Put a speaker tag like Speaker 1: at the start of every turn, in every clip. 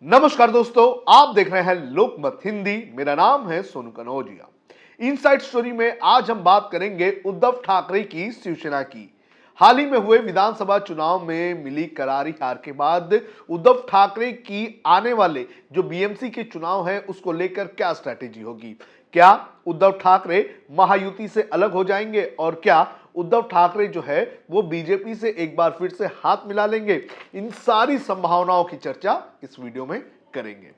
Speaker 1: नमस्कार दोस्तों, आप देख रहे हैं लोकमत हिंदी। मेरा नाम है सोनू कनौजिया। इनसाइड स्टोरी में आज हम बात करेंगे उद्धव ठाकरे की शिवसेना की। हाल ही में हुए विधानसभा चुनाव में मिली करारी हार के बाद उद्धव ठाकरे की आने वाले जो बीएमसी के चुनाव है उसको लेकर क्या स्ट्रैटेजी होगी। क्या उद्धव ठाकरे महायुति से अलग हो जाएंगे और क्या उद्धव ठाकरे जो है वो बीजेपी से एक बार फिर से हाथ मिला लेंगे। इन सारी संभावनाओं की चर्चा इस वीडियो में करेंगे।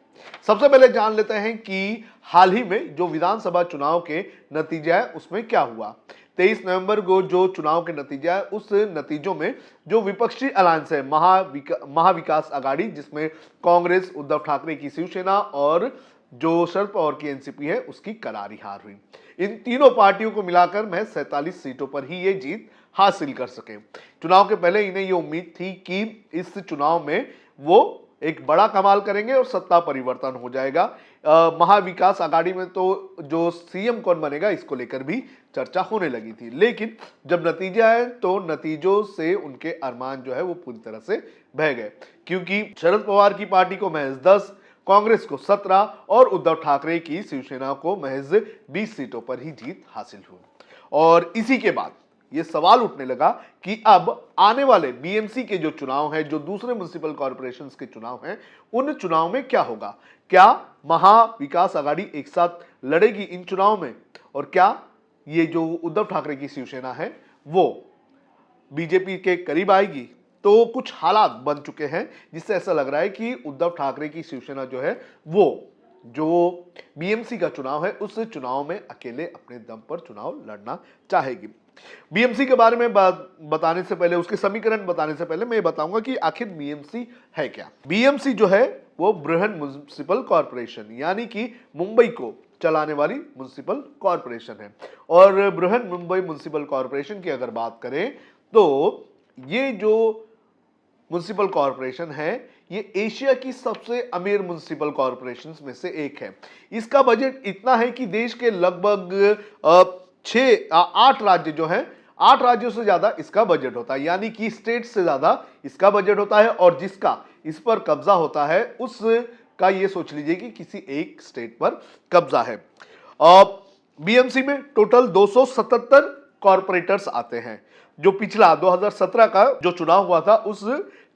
Speaker 1: सबसे पहले जान लेते हैं कि हाल ही में जो विधानसभा चुनाव के नतीजे है उसमें क्या हुआ। 23 नवंबर को जो चुनाव के नतीजा है उस नतीजों में जो विपक्षी अलायंस है महाविकास आघाड़ी, जिसमें कांग्रेस, उद्धव ठाकरे की शिवसेना और जो शरद पवार की एनसीपी है उसकी करारी हार हुई। इन तीनों पार्टियों को मिलाकर महज 47 सीटों पर ही ये जीत हासिल कर सके। चुनाव के पहले इन्हें ये उम्मीद थी कि इस चुनाव में वो एक बड़ा कमाल करेंगे और सत्ता परिवर्तन हो जाएगा। महाविकास आघाड़ी में तो जो सीएम कौन बनेगा इसको लेकर भी चर्चा होने लगी थी, लेकिन जब नतीजा आए तो नतीजों से उनके अरमान जो है वो पूरी तरह से बह गए, क्योंकि शरद पवार की पार्टी को महज 10, कांग्रेस को 17 और उद्धव ठाकरे की शिवसेना को महज 20 सीटों पर ही जीत हासिल हुई। और इसी के बाद यह सवाल उठने लगा कि अब आने वाले बीएमसी के जो चुनाव हैं, जो दूसरे म्युनिसिपल कॉर्पोरेशन के चुनाव हैं, उन चुनाव में क्या होगा। क्या महाविकास आघाड़ी एक साथ लड़ेगी इन चुनाव में, और क्या ये जो उद्धव ठाकरे की शिवसेना है वो बीजेपी के करीब आएगी। तो कुछ हालात बन चुके हैं जिससे ऐसा लग रहा है कि उद्धव ठाकरे की शिवसेना जो है वो जो बीएमसी का चुनाव है उस चुनाव में अकेले अपने दम पर चुनाव लड़ना चाहेगी। बीएमसी के बारे में बताने से पहले, उसके समीकरण बताने से पहले मैं ये बताऊंगा कि आखिर बीएमसी है क्या। बीएमसी जो है वो बृहन म्युनिसिपल कॉर्पोरेशन, यानी कि मुंबई को चलाने वाली म्युनिसिपल कॉर्पोरेशन है। और बृहन मुंबई म्युनिसिपल कॉर्पोरेशन की अगर बात करें तो ये जो म्युनिसिपल कॉर्पोरेशन है ये एशिया की सबसे अमीर म्युनिसिपल कॉर्पोरेशन में से एक है। इसका बजट इतना है कि देश के लगभग 8 राज्य जो हैं, 8 राज्यों से ज्यादा इसका बजट होता है, यानी कि स्टेट से ज्यादा इसका बजट होता है। और जिसका इस पर कब्जा होता है उसका ये सोच लीजिए कि किसी एक स्टेट पर कब्जा है। बीएमसी में टोटल 277 कॉर्पोरेटर्स आते हैं। जो पिछला 2017 का जो चुनाव हुआ था उस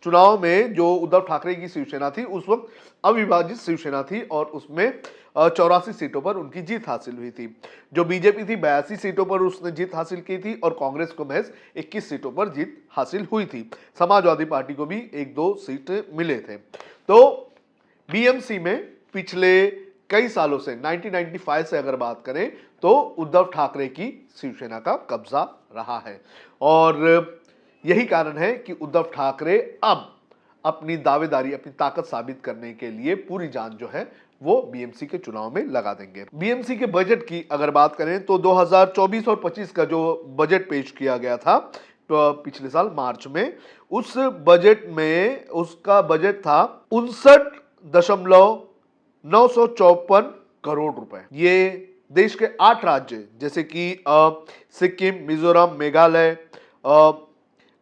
Speaker 1: चुनाव में जो उद्धव ठाकरे की शिवसेना थी उस वक्त अविभाजित शिवसेना थी और उसमें 84 सीटों पर उनकी जीत हासिल हुई थी। जो बीजेपी थी 82 सीटों पर उसने जीत हासिल की थी और कांग्रेस को महज 21 सीटों पर जीत हासिल हुई थी। समाजवादी पार्टी को भी 1-2 सीट मिले थे। तो बीएमसी में पिछले कई सालों से 1995 से अगर बात करें तो उद्धव ठाकरे की शिवसेना का कब्जा रहा है। और यही कारण है कि उद्धव ठाकरे अब अपनी दावेदारी, अपनी ताकत साबित करने के लिए पूरी जान जो है वो बीएमसी के चुनाव में लगा देंगे। बीएमसी के बजट की अगर बात करें तो 2024 और 25 का जो बजट पेश किया गया था तो पिछले साल मार्च में, उस बजट में उसका बजट था 59.954 करोड़ रुपए। ये देश के 8 राज्य जैसे कि सिक्किम, मिजोरम, मेघालय,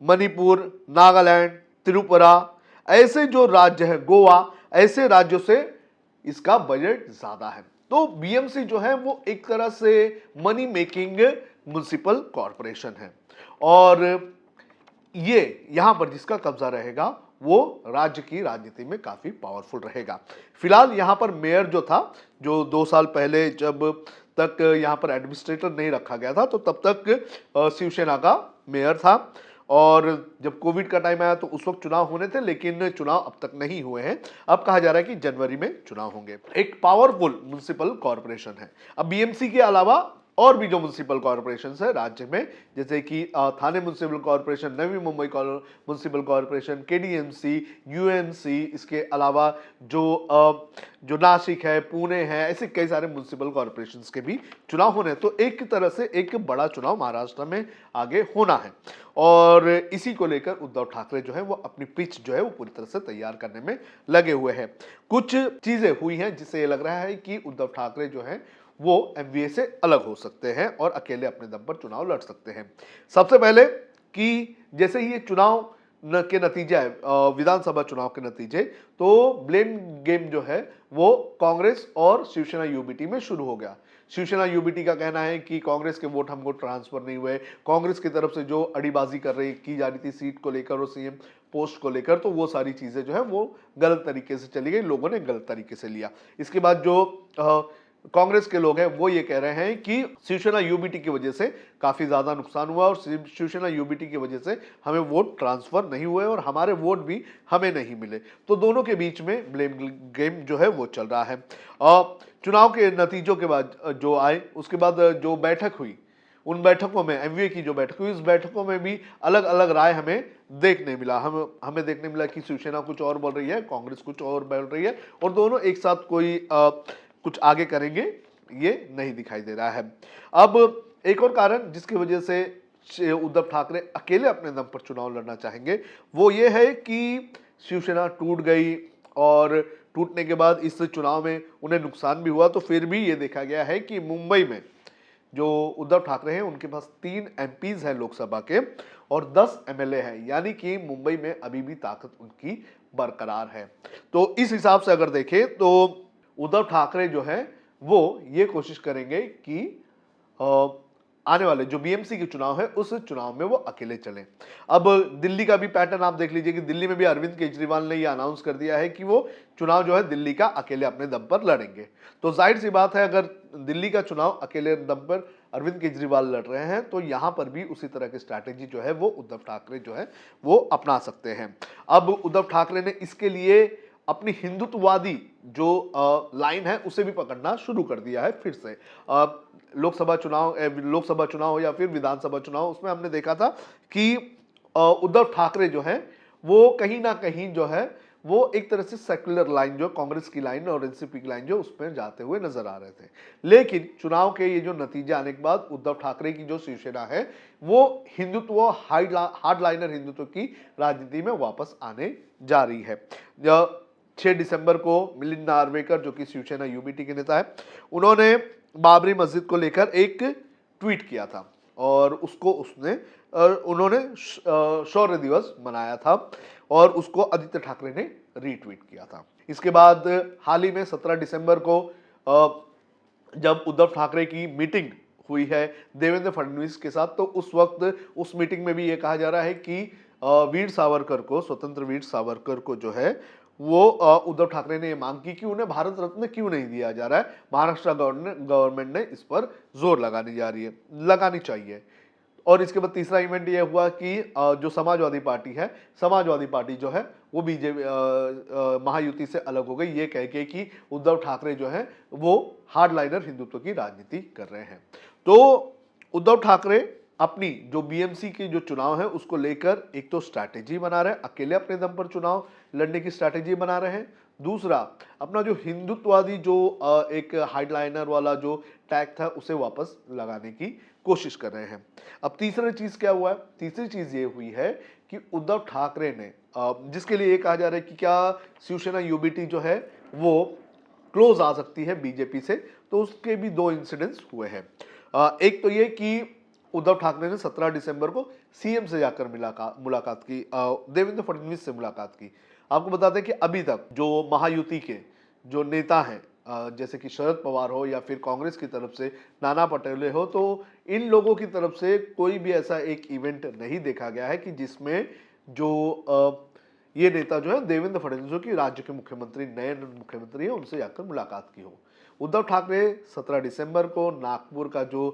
Speaker 1: मणिपुर, नागालैंड, त्रिपुरा, ऐसे जो राज्य है, गोवा, ऐसे राज्यों से इसका बजट ज्यादा है। तो बीएमसी जो है वो एक तरह से मनी मेकिंग म्युनिसिपल कॉर्पोरेशन है और ये यहां पर जिसका कब्जा रहेगा वो राज्य की राजनीति में काफी पावरफुल रहेगा। फिलहाल यहां पर मेयर जो था, जो 2 साल पहले जब तक यहां पर एडमिनिस्ट्रेटर नहीं रखा गया था तो तब तक शिवसेना का मेयर था। और जब कोविड का टाइम आया तो उस वक्त चुनाव होने थे, लेकिन चुनाव अब तक नहीं हुए हैं। अब कहा जा रहा है कि जनवरी में चुनाव होंगे। एक पावरफुल म्युनिसिपल कॉर्पोरेशन है। अब बीएमसी के अलावा और भी जो म्युनिसिपल कॉर्पोरेशन है राज्य में, जैसे कि Thane municipal corporation, Navi Mumbai municipal corporation, KDMC, UMC, इसके अलावा जो नासिक है, पुणे है, ऐसे कई सारे म्युनिसिपल कॉर्पोरेशन के भी चुनाव होने हैं। तो एक तरह से एक बड़ा चुनाव महाराष्ट्र में आगे होना है और इसी को लेकर उद्धव ठाकरे जो है वो अपनी पिच जो है वो पूरी तरह से तैयार करने में लगे हुए हैं। कुछ चीजें हुई हैं जिससे ये लग रहा है कि उद्धव ठाकरे जो है वो एमवीए से अलग हो सकते हैं और अकेले अपने दम पर चुनाव लड़ सकते हैं। सबसे पहले कि जैसे ही ये चुनाव के नतीजे आए, विधानसभा चुनाव के नतीजे, तो ब्लेम गेम जो है वो कांग्रेस और शिवसेना यूबीटी में शुरू हो गया। शिवसेना यूबीटी का कहना है कि कांग्रेस के वोट हमको ट्रांसफर नहीं हुए, कांग्रेस की तरफ से जो अड़ीबाजी की जा रही थी सीट को लेकर और सीएम पोस्ट को लेकर, तो वो सारी चीजें जो है वो गलत तरीके से चली गई, लोगों ने गलत तरीके से लिया। इसके बाद जो कांग्रेस के लोग हैं वो ये कह रहे हैं कि शिवसेना यूबीटी की वजह से काफी ज्यादा नुकसान हुआ और शिवसेना यूबीटी की वजह से हमें वोट ट्रांसफर नहीं हुए और हमारे वोट भी हमें नहीं मिले। तो दोनों के बीच में ब्लेम गेम जो है वो चल रहा है। चुनाव के नतीजों के बाद जो आए, उसके बाद जो बैठक हुई, उन बैठकों में एमवीए की जो बैठक हुई, इस बैठकों में भी अलग अलग राय हमें देखने मिला। हमें देखने मिला कि शिवसेना कुछ और बोल रही है, कांग्रेस कुछ और बोल रही है और दोनों एक साथ कोई कुछ आगे करेंगे ये नहीं दिखाई दे रहा है। अब एक और कारण जिसकी वजह से उद्धव ठाकरे अकेले अपने दम पर चुनाव लड़ना चाहेंगे वो ये है कि शिवसेना टूट गई और टूटने के बाद इस चुनाव में उन्हें नुकसान भी हुआ। तो फिर भी ये देखा गया है कि मुंबई में जो उद्धव ठाकरे हैं उनके पास 3 एमपीज हैं लोकसभा के और 10 एमएलए हैं, यानी कि मुंबई में अभी भी ताकत उनकी बरकरार है। तो इस हिसाब से अगर देखें तो उद्धव ठाकरे जो है वो ये कोशिश करेंगे कि आने वाले जो बीएमसी के चुनाव है उस चुनाव में वो अकेले चलें। अब दिल्ली का भी पैटर्न आप देख लीजिए कि दिल्ली में भी अरविंद केजरीवाल ने ये अनाउंस कर दिया है कि वो चुनाव जो है दिल्ली का अकेले अपने दम पर लड़ेंगे। तो जाहिर सी बात है अगर दिल्ली का चुनाव अकेले दम पर अरविंद केजरीवाल लड़ रहे हैं तो यहां पर भी उसी तरह की स्ट्रैटेजी जो है वो उद्धव ठाकरे जो है वो अपना सकते हैं। अब उद्धव ठाकरे ने इसके लिए अपनी हिंदुत्ववादी जो लाइन है उसे भी पकड़ना शुरू कर दिया है फिर से। लोकसभा चुनाव हो या फिर विधानसभा चुनाव, उसमें हमने देखा था कि उद्धव ठाकरे जो है वो कहीं ना कहीं जो है वो एक तरह से सेक्युलर लाइन जो कांग्रेस की लाइन और एनसीपी की लाइन जो उस पर जाते हुए नजर आ रहे थे। लेकिन चुनाव के ये जो नतीजे आने के बाद उद्धव ठाकरे की जो शिवसेना है वो हिंदुत्व हार्डलाइनर हिंदुत्व की राजनीति में वापस आने जा रही है। 6 दिसंबर को मिलिंद नार्वेकर जो कि शिवसेना यूबीटी के नेता है, उन्होंने बाबरी मस्जिद को लेकर एक ट्वीट किया था और उन्होंने शौर्य दिवस मनाया था और उसको आदित्य ठाकरे ने रीट्वीट किया था। इसके बाद हाल ही में 17 दिसंबर को जब उद्धव ठाकरे की मीटिंग हुई है देवेंद्र फडणवीस के साथ, तो उस वक्त उस मीटिंग में भी ये कहा जा रहा है कि वीर सावरकर को, स्वतंत्र वीर सावरकर को जो है वो उद्धव ठाकरे ने ये मांग की कि उन्हें भारत रत्न क्यों नहीं दिया जा रहा है। महाराष्ट्र गवर्नमेंट ने इस पर जोर लगानी चाहिए। और इसके बाद तीसरा इवेंट ये हुआ कि जो समाजवादी पार्टी है, समाजवादी पार्टी जो है वो बीजेपी महायुति से अलग हो गई, ये कह के कि उद्धव ठाकरे जो है वो हार्डलाइनर हिंदुत्व की राजनीति कर रहे हैं। तो उद्धव ठाकरे अपनी जो बीएमसी की जो चुनाव है उसको लेकर एक तो स्ट्रैटेजी बना रहे हैं, अकेले अपने दम पर चुनाव लड़ने की स्ट्रैटेजी बना रहे हैं। दूसरा, अपना जो हिंदुत्ववादी जो एक हाइडलाइनर वाला जो टैग था उसे वापस लगाने की कोशिश कर रहे हैं। अब तीसरी चीज क्या हुआ है? तीसरी चीज ये हुई है कि उद्धव ठाकरे ने जिसके लिए ये कहा जा रहा है कि क्या शिवसेना यूबीटी जो है वो क्लोज आ सकती है बीजेपी से, तो उसके भी 2 इंसिडेंट्स हुए हैं। एक तो ये कि उद्धव ठाकरे ने 17 दिसंबर को सीएम से जाकर मुलाकात की, देवेंद्र फडणवीस से मुलाकात की। आपको बता दें कि अभी तक जो महायुति के जो नेता हैं जैसे कि शरद पवार हो या फिर कांग्रेस की तरफ से नाना पटोले हो, तो इन लोगों की तरफ से कोई भी ऐसा एक इवेंट नहीं देखा गया है कि जिसमें जो ये नेता जो है देवेंद्र फडणवीस जो कि राज्य के मुख्यमंत्री, नए मुख्यमंत्री है, उनसे जाकर मुलाकात की हो। उद्धव ठाकरे 17 दिसंबर को नागपुर का जो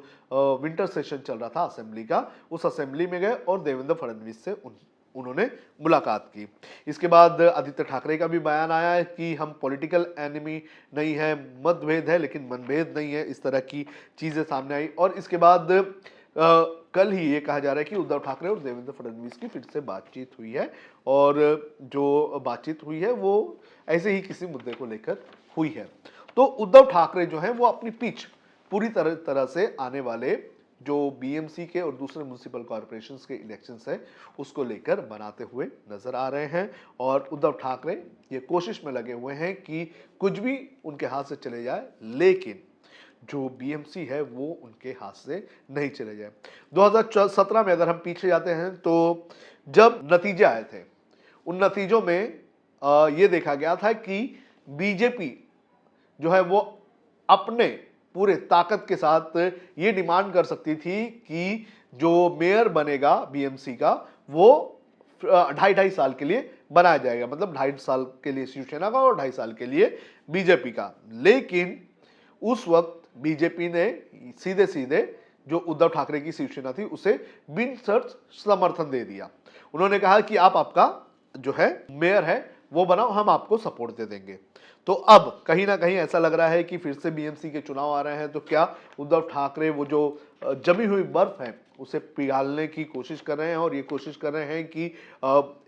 Speaker 1: विंटर सेशन चल रहा था असेंबली का, उस असेंबली में गए और देवेंद्र फडणवीस से उन्होंने मुलाकात की। इसके बाद आदित्य ठाकरे का भी बयान आया है कि हम पॉलिटिकल एनिमी नहीं है, मतभेद है लेकिन मनभेद नहीं है, इस तरह की चीजें सामने आई। और इसके बाद कल ही ये कहा जा रहा है कि उद्धव ठाकरे और देवेंद्र फडणवीस की फिर से बातचीत हुई है और जो बातचीत हुई है वो ऐसे ही किसी मुद्दे को लेकर हुई है। तो उद्धव ठाकरे जो है वो अपनी पिच पूरी तरह से आने वाले जो बीएमसी के और दूसरे म्युनिसिपल कॉर्पोरेशंस के इलेक्शंस है उसको लेकर बनाते हुए नजर आ रहे हैं। और उद्धव ठाकरे ये कोशिश में लगे हुए हैं कि कुछ भी उनके हाथ से चले जाए लेकिन जो बीएमसी है वो उनके हाथ से नहीं चले जाए। 2017 में अगर हम पीछे जाते हैं तो जब नतीजे आए थे, उन नतीजों में ये देखा गया था कि बीजेपी जो है वो अपने पूरे ताकत के साथ ये डिमांड कर सकती थी कि जो मेयर बनेगा बीएमसी का वो 2.5 साल के लिए बनाया जाएगा, मतलब 2.5 साल के लिए शिवसेना का और 2.5 साल के लिए बीजेपी का। लेकिन उस वक्त बीजेपी ने सीधे सीधे जो उद्धव ठाकरे की शिवसेना थी उसे बिन शर्त समर्थन दे दिया। उन्होंने कहा कि आप आपका जो है मेयर है वो बनाओ, हम आपको सपोर्ट दे देंगे। तो अब कहीं ना कहीं ऐसा लग रहा है कि फिर से बीएमसी के चुनाव आ रहे हैं, तो क्या उद्धव ठाकरे वो जो जमी हुई बर्फ है उसे पिघालने की कोशिश कर रहे हैं और ये कोशिश कर रहे हैं कि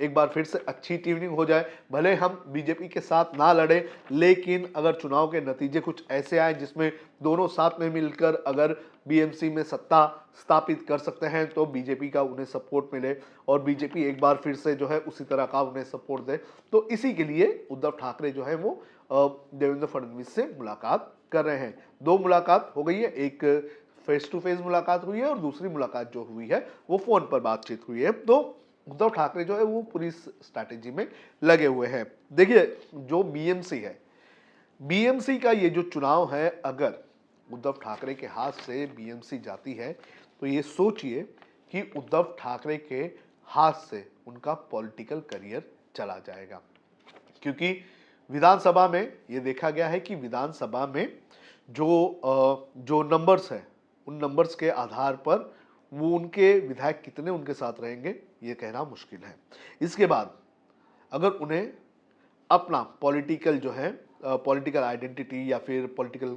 Speaker 1: एक बार फिर से अच्छी ट्यूनिंग हो जाए। भले हम बीजेपी के साथ ना लड़े, लेकिन अगर चुनाव के नतीजे कुछ ऐसे आए जिसमें दोनों साथ में मिलकर अगर बीएमसी में सत्ता स्थापित कर सकते हैं तो बीजेपी का उन्हें सपोर्ट मिले और बीजेपी एक बार फिर से जो है उसी तरह का उन्हें सपोर्ट दे। तो इसी के लिए उद्धव ठाकरे जो है वो देवेंद्र फडणवीस से मुलाकात कर रहे हैं। 2 मुलाकात हो गई है, एक फेस टू फेस मुलाकात हुई है और दूसरी मुलाकात जो हुई है वो फोन पर बातचीत हुई है। तो उद्धव ठाकरे जो है वो पूरी स्ट्रैटेजी में लगे हुए हैं। देखिए, जो बीएमसी है, बीएमसी का ये जो चुनाव है, अगर उद्धव ठाकरे के हाथ से बीएमसी जाती है तो ये सोचिए कि उद्धव ठाकरे के हाथ से उनका पॉलिटिकल करियर चला जाएगा। क्योंकि विधानसभा में ये देखा गया है कि विधानसभा में जो नंबर्स है उन नंबर्स के आधार पर वो उनके विधायक कितने उनके साथ रहेंगे ये कहना मुश्किल है। इसके बाद अगर उन्हें अपना पॉलिटिकल जो है पॉलिटिकल आइडेंटिटी या फिर पॉलिटिकल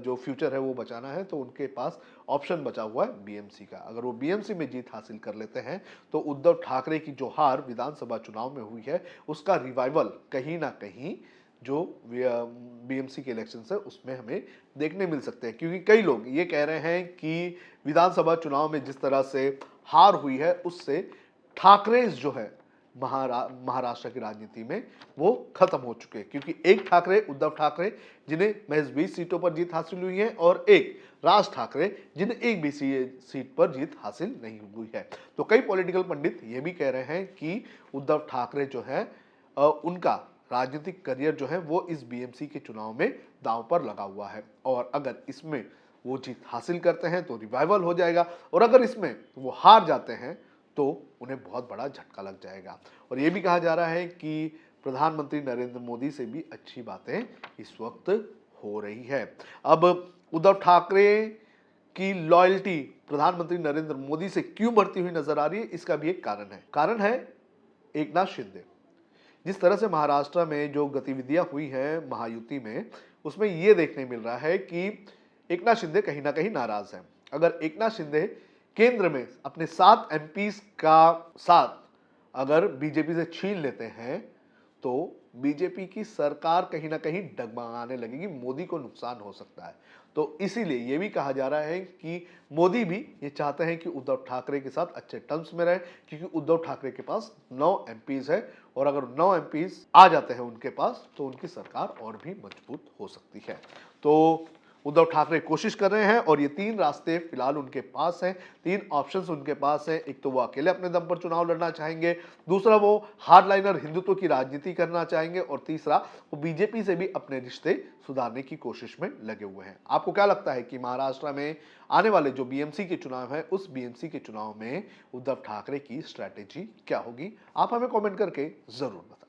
Speaker 1: जो फ्यूचर है वो बचाना है तो उनके पास ऑप्शन बचा हुआ है बीएमसी का। अगर वो बीएमसी में जीत हासिल कर लेते हैं तो उद्धव ठाकरे की जो हार विधानसभा चुनाव में हुई है उसका रिवाइवल कहीं ना कहीं जो बीएमसी के इलेक्शन है उसमें हमें देखने मिल सकते हैं। क्योंकि कई लोग ये कह रहे हैं कि विधानसभा चुनाव में जिस तरह से हार हुई है उससे ठाकरे जो है महाराष्ट्र की राजनीति में वो खत्म हो चुके हैं। क्योंकि एक ठाकरे उद्धव ठाकरे जिन्हें महज 20 सीटों पर जीत हासिल हुई है और एक राज ठाकरे जिन्हें एक भी सीट पर जीत हासिल नहीं हुई है। तो कई पॉलिटिकल पंडित ये भी कह रहे हैं कि उद्धव ठाकरे जो है उनका राजनीतिक करियर जो है वो इस बीएमसी के चुनाव में दांव पर लगा हुआ है और अगर इसमें वो जीत हासिल करते हैं तो रिवाइवल हो जाएगा और अगर इसमें वो हार जाते हैं तो उन्हें बहुत बड़ा झटका लग जाएगा। और ये भी कहा जा रहा है कि प्रधानमंत्री नरेंद्र मोदी से भी अच्छी बातें इस वक्त हो रही है। अब उद्धव ठाकरे की लॉयल्टी प्रधानमंत्री नरेंद्र मोदी से क्यों बढ़ती हुई नजर आ रही है, इसका भी एक कारण है एकनाथ शिंदे। जिस तरह से महाराष्ट्र में जो गतिविधियां हुई हैं महायुति में, उसमें यह देखने मिल रहा है कि एकनाथ शिंदे कहीं ना कहीं नाराज हैं। अगर एकनाथ शिंदे केंद्र में अपने 7 एमपीज का साथ अगर बीजेपी से छीन लेते हैं तो बीजेपी की सरकार कहीं ना कहीं डगमगाने लगेगी, मोदी को नुकसान हो सकता है। तो इसीलिए यह भी कहा जा रहा है कि मोदी भी ये चाहते हैं कि उद्धव ठाकरे के साथ अच्छे टर्म्स में रहे, क्योंकि उद्धव ठाकरे के पास 9 एमपीज है और अगर 9 एमपीज आ जाते हैं उनके पास तो उनकी सरकार और भी मजबूत हो सकती है। तो उद्धव ठाकरे कोशिश कर रहे हैं और ये 3 रास्ते फिलहाल उनके पास हैं, 3 ऑप्शंस उनके पास हैं। एक तो वो अकेले अपने दम पर चुनाव लड़ना चाहेंगे, दूसरा वो हार्डलाइनर हिंदुत्व की राजनीति करना चाहेंगे और तीसरा वो बीजेपी से भी अपने रिश्ते सुधारने की कोशिश में लगे हुए हैं। आपको क्या लगता है कि महाराष्ट्र में आने वाले जो बीएमसी के चुनाव है उस बीएमसी के चुनाव में उद्धव ठाकरे की स्ट्रैटेजी क्या होगी? आप हमें कॉमेंट करके जरूर बताएं।